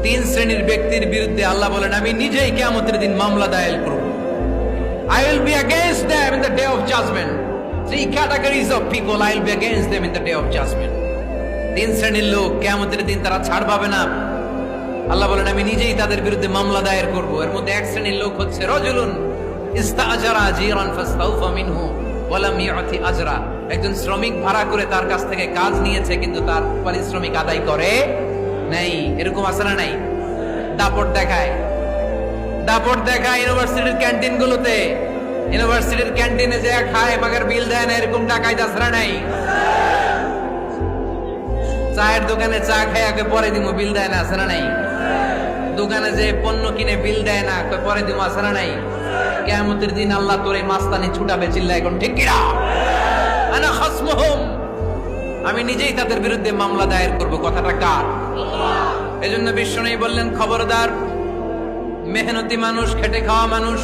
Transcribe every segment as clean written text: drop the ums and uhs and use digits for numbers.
তিন শ্রেণীর ব্যক্তির বিরুদ্ধে আল্লাহ বলেন আমি নিজেই কিয়ামতের দিন মামলা দায়ের করব। I will be against them in the day of judgment. Three categories of people I will be against them in the day of judgment. তিন শ্রেণীর লোক কিয়ামতের দিন তারা ছাড় পাবে না। আল্লাহ বলেন আমি নিজেই তাদের বিরুদ্ধে মামলা দায়ের করব। এর মধ্যে এক শ্রেণীর লোক হচ্ছে রাজুলুন ইস্তাআজারা আজিরান ফাস্তাউফা মিনহু ওয়া লাম ইউতি আজরা। একজন শ্রমিক ভাড়া করে তার কাছ থেকে কাজ নিয়েছে কিন্তু তার পারিশ্রমিক আদায় করে নাই। এরকম আছে না নাই? দাপট দেখায় ইউনিভার্সিটির ক্যান্টিন গুলোতে, ইউনিভার্সিটির ক্যান্টিনে যে খায় মাগার বিল দেয় না, এরকম টাকায় দাসরা নাই। চায়ের দোকানে চা খায় আগে পরে দিমু, বিল দেয় না, আছে না নাই? দোকানে যে পণ্য কিনে বিল দেয় না, পরে দিমু, আছে না নাই? কিয়ামতের দিন আল্লাহ তোর এই মাস্তানি ছুটাবে, চিল্লা এখন ঠিক কিনা? আনা খাসমুহুম, আমি নিজেই তাদের বিরুদ্ধে মামলা দায়ের করব। কথাটা কার? এজন্য বিশ্বনবী বললেন খবরদার, মেহনতি মানুষ, খেটে খাওয়া মানুষ,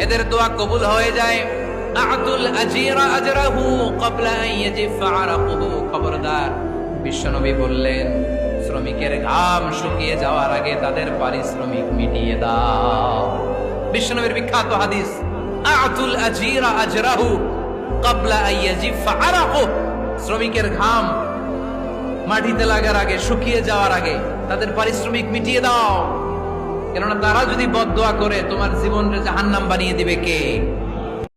এদের দোয়া কবুল হয়ে যায়। আতুল আজিরা আজরাহু ক্বাবলা আন ইয়াজিফা আরাকুহু। খবরদার, বিশ্বনবী বললেন শ্রমিকের ঘাম শুকিয়ে যাওয়ার আগে তাদের পারিশ্রমিক মিটিয়ে দাও। বিশ্বনবীর বিখ্যাত হাদিস, আতুল আজিরা আজরাহু ক্বাবলা আন ইয়াজিফা আরাকুহু। শ্রমিকের ঘাম মাটিতে লাগার আগে, শুকিয়ে যাওয়ার আগে তাদের পারিশ্রমিক মিটিয়ে দাও। কেননা তারা যদি বদদোয়া করে তোমার জীবনকে জাহান্নাম বানিয়ে দিবে কে?